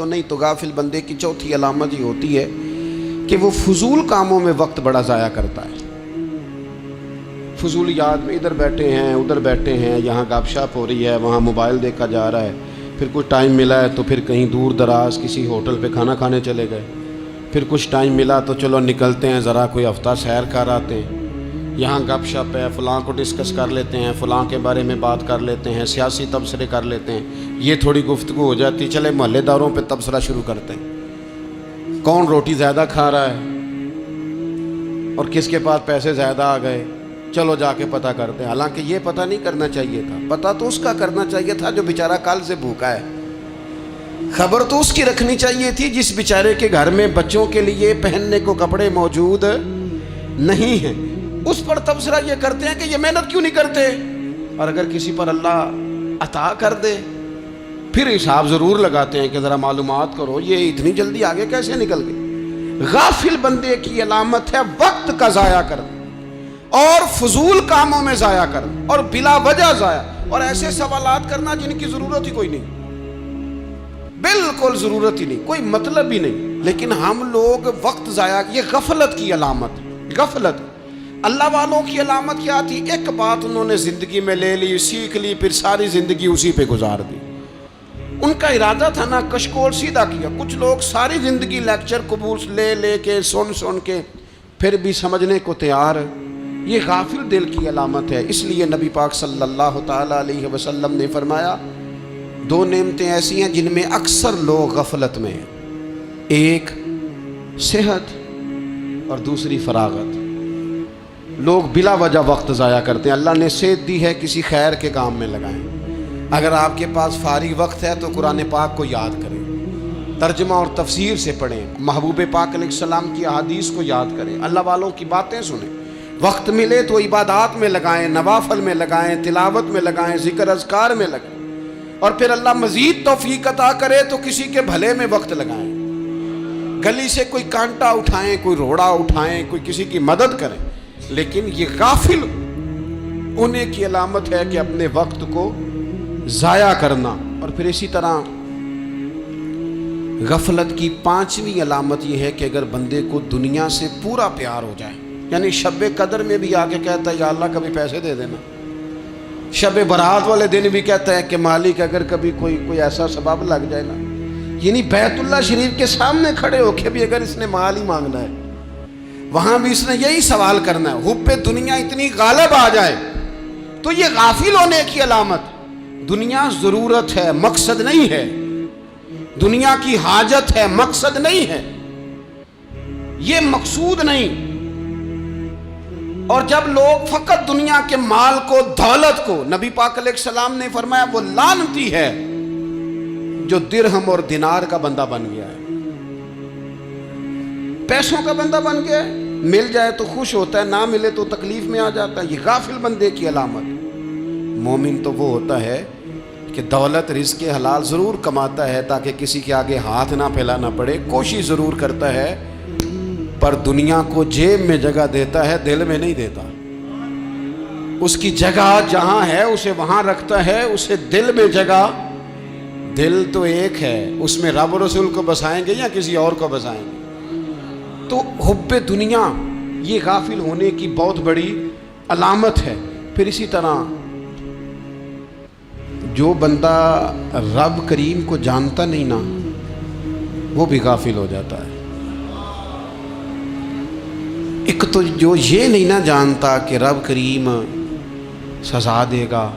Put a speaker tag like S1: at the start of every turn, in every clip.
S1: تو نہیں تو غافل بندے کی چوتھی علامت یہ ہوتی ہے کہ وہ فضول کاموں میں وقت بڑا ضائع کرتا ہے۔ فضولیات میں ادھر بیٹھے ہیں ادھر بیٹھے ہیں، یہاں گپ شپ ہو رہی ہے، وہاں موبائل دیکھا جا رہا ہے، پھر کچھ ٹائم ملا ہے تو پھر کہیں دور دراز کسی ہوٹل پہ کھانا کھانے چلے گئے، پھر کچھ ٹائم ملا تو چلو نکلتے ہیں ذرا کوئی ہفتہ سیر کر آتے ہیں، یہاں گپ شپ ہے، فلاں کو ڈسکس کر لیتے ہیں، فلاں کے بارے میں بات کر لیتے ہیں، سیاسی تبصرے کر لیتے ہیں، یہ تھوڑی گفتگو ہو جاتی، چلے محلے داروں پہ تبصرہ شروع کرتے ہیں، کون روٹی زیادہ کھا رہا ہے اور کس کے پاس پیسے زیادہ آ گئے، چلو جا کے پتہ کرتے ہیں۔ حالانکہ یہ پتہ نہیں کرنا چاہیے تھا، پتہ تو اس کا کرنا چاہیے تھا جو بیچارہ کل سے بھوکا ہے، خبر تو اس کی رکھنی چاہیے تھی جس بیچارے کے گھر میں بچوں کے لیے پہننے کو کپڑے موجود نہیں ہیں، اس پر تبصرہ یہ کرتے ہیں کہ یہ محنت کیوں نہیں کرتے، اور اگر کسی پر اللہ عطا کر دے پھر حساب ضرور لگاتے ہیں کہ ذرا معلومات کرو یہ اتنی جلدی آگے کیسے نکل گئی۔ غافل بندے کی علامت ہے وقت کا ضائع کرنا اور فضول کاموں میں ضائع کرنا اور بلا وجہ ضائع، اور ایسے سوالات کرنا جن کی ضرورت ہی کوئی نہیں، بالکل ضرورت ہی نہیں، کوئی مطلب ہی نہیں، لیکن ہم لوگ وقت ضائع، یہ غفلت کی علامت، غفلت۔ اللہ والوں کی علامت کیا تھی؟ ایک بات انہوں نے زندگی میں لے لی، سیکھ لی، پھر ساری زندگی اسی پہ گزار دی۔ ان کا ارادہ تھا نا کشکول سیدھا کیا۔ کچھ لوگ ساری زندگی لیکچر قبول لے لے کے سن کے پھر بھی سمجھنے کو تیار، یہ غافل دل کی علامت ہے۔ اس لیے نبی پاک صلی اللہ تعالی علیہ وسلم نے فرمایا دو نعمتیں ایسی ہیں جن میں اکثر لوگ غفلت میں ہیں، ایک صحت اور دوسری فراغت۔ لوگ بلا وجہ وقت ضائع کرتے ہیں۔ اللہ نے صحت دی ہے، کسی خیر کے کام میں لگائیں۔ اگر آپ کے پاس فارغ وقت ہے تو قرآن پاک کو یاد کریں، ترجمہ اور تفسیر سے پڑھیں، محبوب پاک علیہ السلام کی احادیث کو یاد کریں، اللہ والوں کی باتیں سنیں۔ وقت ملے تو عبادات میں لگائیں، نوافل میں لگائیں، تلاوت میں لگائیں، ذکر اذکار میں لگائیں، اور پھر اللہ مزید توفیق عطا کرے تو کسی کے بھلے میں وقت لگائیں، گلی سے کوئی کانٹا اٹھائیں، کوئی روڑا اٹھائیں، کوئی کسی کی مدد کریں۔ لیکن یہ غافل ہونے کی علامت ہے کہ اپنے وقت کو ضائع کرنا۔ اور پھر اسی طرح غفلت کی پانچویں علامت یہ ہے کہ اگر بندے کو دنیا سے پورا پیار ہو جائے، یعنی شب قدر میں بھی آ کے کہتا ہے یا اللہ کبھی پیسے دے دینا، شب برات والے دن بھی کہتا ہے کہ مالک اگر کبھی کوئی ایسا سبب لگ جائے نا، یعنی بیت اللہ شریف کے سامنے کھڑے ہو کے بھی اگر اس نے مال ہی مانگنا ہے وہاں بھی اس نے یہی سوال کرنا ہے، حب دنیا اتنی غالب آ جائے، تو یہ غافل ہونے کی علامت۔ دنیا ضرورت ہے، مقصد نہیں ہے، دنیا کی حاجت ہے، مقصد نہیں ہے، یہ مقصود نہیں۔ اور جب لوگ فقط دنیا کے مال کو، دولت کو، نبی پاک علیہ السلام نے فرمایا وہ لعنتی ہے جو درہم اور دینار کا بندہ بن گیا ہے، پیسوں کا بندہ بن گیا ہے، مل جائے تو خوش ہوتا ہے، نہ ملے تو تکلیف میں آ جاتا ہے۔ یہ غافل بندے کی علامت۔ مومن تو وہ ہوتا ہے کہ دولت رزق حلال ضرور کماتا ہے تاکہ کسی کے آگے ہاتھ نہ پھیلانا پڑے، کوشش ضرور کرتا ہے، پر دنیا کو جیب میں جگہ دیتا ہے، دل میں نہیں دیتا۔ اس کی جگہ جہاں ہے اسے وہاں رکھتا ہے، اسے دل میں جگہ، دل تو ایک ہے، اس میں رب و رسول کو بسائیں گے یا کسی اور کو بسائیں گے؟ تو حب دنیا یہ غافل ہونے کی بہت بڑی علامت ہے۔ پھر اسی طرح جو بندہ رب کریم کو جانتا نہیں نا وہ بھی غافل ہو جاتا ہے۔ ایک تو جو یہ نہیں نہ جانتا کہ رب کریم سزا دے گا،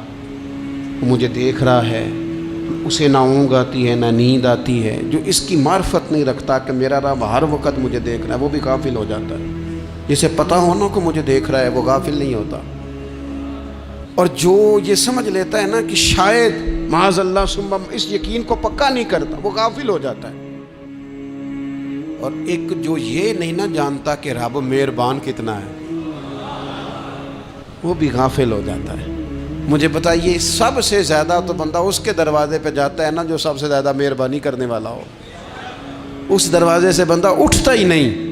S1: وہ مجھے دیکھ رہا ہے، اسے نہ اونگ آتی ہے نہ نیند آتی ہے، جو اس کی معرفت نہیں رکھتا کہ میرا رب ہر وقت مجھے دیکھ رہا ہے، وہ بھی غافل ہو جاتا ہے۔ جسے پتہ ہونا کہ مجھے دیکھ رہا ہے وہ غافل نہیں ہوتا۔ اور جو یہ سمجھ لیتا ہے نا کہ شاید معاذ اللہ ثم، اس یقین کو پکا نہیں کرتا، وہ غافل ہو جاتا ہے۔ اور ایک جو یہ نہیں نہ جانتا کہ رب مہربان کتنا ہے، وہ بھی غافل ہو جاتا ہے۔ مجھے بتائیے سب سے زیادہ تو بندہ اس کے دروازے پہ جاتا ہے نا جو سب سے زیادہ مہربانی کرنے والا ہو، اس دروازے سے بندہ اٹھتا ہی نہیں۔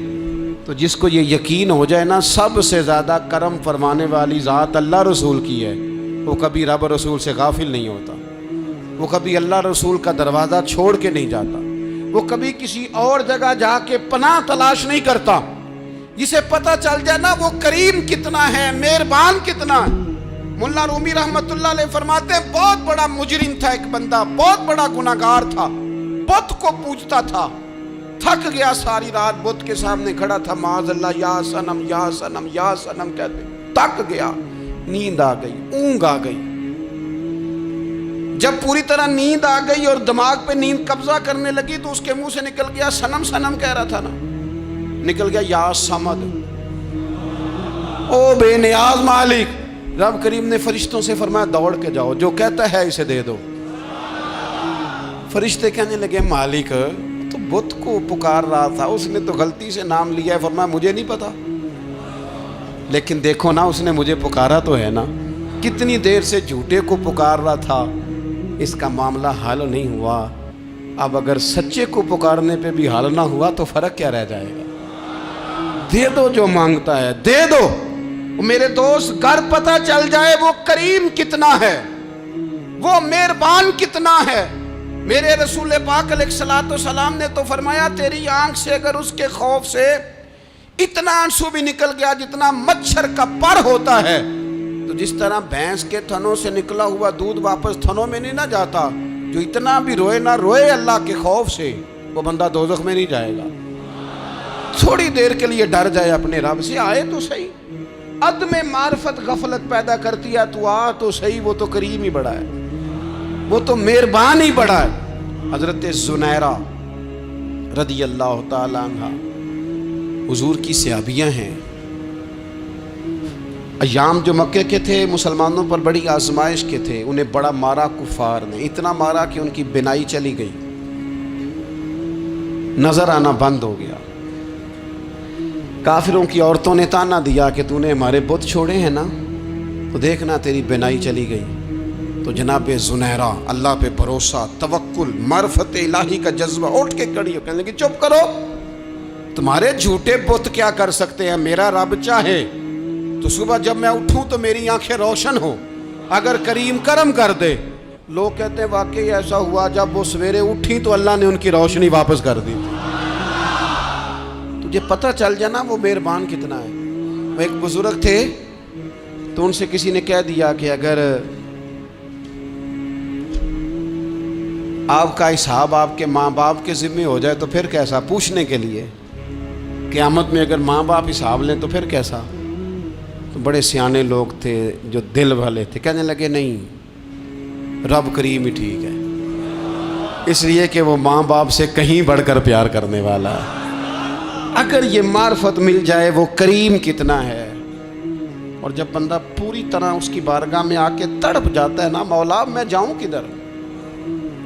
S1: تو جس کو یہ یقین ہو جائے نا سب سے زیادہ کرم فرمانے والی ذات اللہ رسول کی ہے، وہ کبھی رب رسول سے غافل نہیں ہوتا، وہ کبھی اللہ رسول کا دروازہ چھوڑ کے نہیں جاتا۔ وہ کبھی کسی اور جگہ جا کے پناہ تلاش نہیں کرتا. جسے پتہ چل جائے نا وہ کریم کتنا ہے، مہربان کتنا ہے. ملا رومی رحمت اللہ علیہ فرماتے ہیں بہت بڑا مجرم تھا ایک بندہ، بہت بڑا گناہگار تھا، بت کو پوجتا تھا، تھک گیا ساری رات بت کے سامنے کھڑا تھا، معاذ اللہ یا صنم یا صنم یا صنم کہتے، تھک گیا، نیند آ گئی، اونگ آ گئی. جب پوری طرح نیند آ گئی اور دماغ پہ نیند قبضہ کرنے لگی تو اس کے منہ سے نکل گیا، صنم صنم کہہ رہا تھا نا، نکل گیا یا صمد، او بے نیاز مالک. رب کریم نے فرشتوں سے فرمایا دوڑ کے جاؤ، جو کہتا ہے اسے دے دو. فرشتے کہنے لگے مالک تو بت کو پکار رہا تھا، اس نے تو غلطی سے نام لیا ہے. فرمایا مجھے نہیں پتا، لیکن دیکھو نا اس نے مجھے پکارا تو ہے نا. کتنی دیر سے جھوٹے کو پکار رہا تھا، اس کا معاملہ حل نہیں ہوا. اب اگر سچے کو پکارنے پہ بھی حل نہ ہوا تو فرق کیا رہ جائے گا. دے دو جو مانگتا ہے، دے دو. میرے دوست گھر پتہ چل جائے وہ کریم کتنا ہے، وہ مہربان کتنا ہے. میرے رسول پاک علیہ الصلوۃ والسلام نے تو فرمایا تیری آنکھ سے اگر اس کے خوف سے اتنا آنسو بھی نکل گیا جتنا مچھر کا پر ہوتا ہے، تو جس طرح بھینس کے تھنوں سے نکلا ہوا دودھ واپس تھنوں میں نہیں نہ جاتا، جو اتنا بھی روئے نہ روئے اللہ کے خوف سے، وہ بندہ دوزخ میں نہیں جائے گا. تھوڑی دیر کے لیے ڈر جائے اپنے رب سے، آئے تو صحیح. عدم معرفت غفلت پیدا کرتی ہے، تو آ تو صحیح، وہ تو کریم ہی بڑا ہے، وہ تو مہربان ہی بڑا ہے. حضرت زنیرہ رضی اللہ تعالی عنہ حضور کی صحابیاں ہیں. ایام جو مکے کے تھے مسلمانوں پر بڑی آزمائش کے تھے، انہیں بڑا مارا کفار نے، اتنا مارا کہ ان کی بینائی چلی گئی، نظر آنا بند ہو گیا. کافروں کی عورتوں نے تانا دیا کہ تو نے ہمارے بت چھوڑے ہیں نا، تو دیکھنا تیری بینائی چلی گئی. تو جناب زنیرہ اللہ پہ بھروسہ، توکل، معرفت الہی کا جذبہ، اٹھ کے کھڑی ہو کہنے لگی چپ کرو، تمہارے جھوٹے بت کیا کر سکتے ہیں، میرا رب چاہے تو صبح جب میں اٹھوں تو میری آنکھیں روشن ہو، اگر کریم کرم کر دے. لوگ کہتے ہیں واقعی ایسا ہوا، جب وہ سویرے اٹھی تو اللہ نے ان کی روشنی واپس کر دی. تجھے پتہ چل جانا وہ مہربان کتنا ہے. وہ ایک بزرگ تھے تو ان سے کسی نے کہہ دیا کہ اگر آپ کا حساب آپ کے ماں باپ کے ذمہ ہو جائے تو پھر کیسا، پوچھنے کے لیے قیامت میں اگر ماں باپ حساب لیں تو پھر کیسا. تو بڑے سیانے لوگ تھے جو دل والے تھے، کہنے لگے نہیں، رب کریم ہی ٹھیک ہے، اس لیے کہ وہ ماں باپ سے کہیں بڑھ کر پیار کرنے والا ہے. اگر یہ معرفت مل جائے وہ کریم کتنا ہے. اور جب بندہ پوری طرح اس کی بارگاہ میں آ کے تڑپ جاتا ہے نا، مولا میں جاؤں کدھر،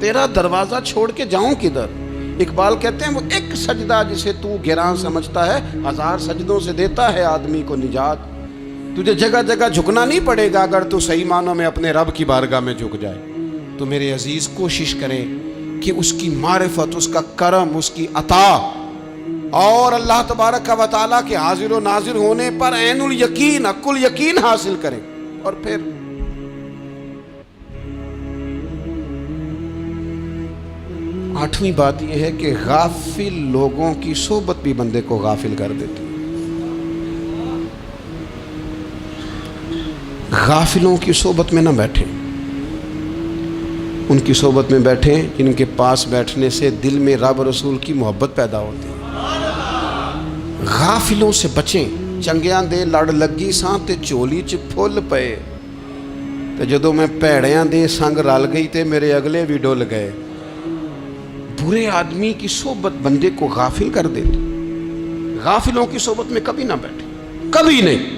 S1: تیرا دروازہ چھوڑ کے جاؤں کدھر. اقبال کہتے ہیں وہ ایک سجدہ جسے تو گراں سمجھتا ہے، 1000 سجدوں سے دیتا ہے آدمی کو نجات. تجھے جگہ جگہ جھکنا نہیں پڑے گا اگر تو صحیح معنوں میں اپنے رب کی بارگاہ میں جھک جائے. تو میرے عزیز کوشش کریں کہ اس کی معرفت، اس کا کرم، اس کی عطا اور اللہ تبارک و تعالیٰ کے حاضر و ناظر ہونے پر عین الیقین، حق الیقین حاصل کریں. اور پھر آٹھویں بات یہ ہے کہ غافل لوگوں کی صحبت بھی بندے کو غافل کر دیتی ہے. غافلوں کی صحبت میں نہ بیٹھیں، ان کی صحبت میں بیٹھیں جن کے پاس بیٹھنے سے دل میں رب رسول کی محبت پیدا ہوتی ہے. غافلوں سے بچیں. چنگیاں دے لڑ لگی ساں تے چولی چ پھل پئے، تے جدوں میں پیڑیاں دے سنگ رل گئی تے میرے اگلے بھی ڈول گئے. برے آدمی کی صحبت بندے کو غافل کر دیتی. غافلوں کی صحبت میں کبھی نہ بیٹھیں، کبھی نہیں.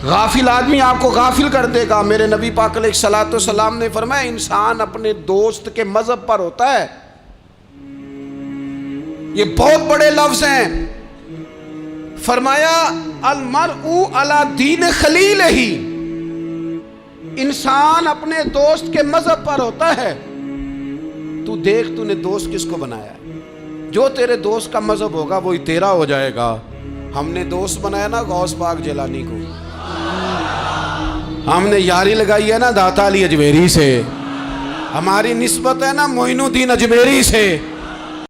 S1: غافل آدمی آپ کو غافل کر دے گا. میرے نبی پاک علیہ الصلوۃ والسلام نے فرمایا انسان اپنے دوست کے مذہب پر ہوتا ہے. یہ بہت بڑے لفظ ہیں. فرمایا المرء علی دین خلیلہ، انسان اپنے دوست کے مذہب پر ہوتا ہے. تو دیکھ تو نے دوست کس کو بنایا ہے. جو تیرے دوست کا مذہب ہوگا وہی تیرا ہو جائے گا. ہم نے دوست بنایا نا غوث پاک جیلانی کو، ہم نے یاری لگائی ہے نا داتا علی اجمیری سے، ہماری نسبت ہے نا معین الدین اجمیری سے.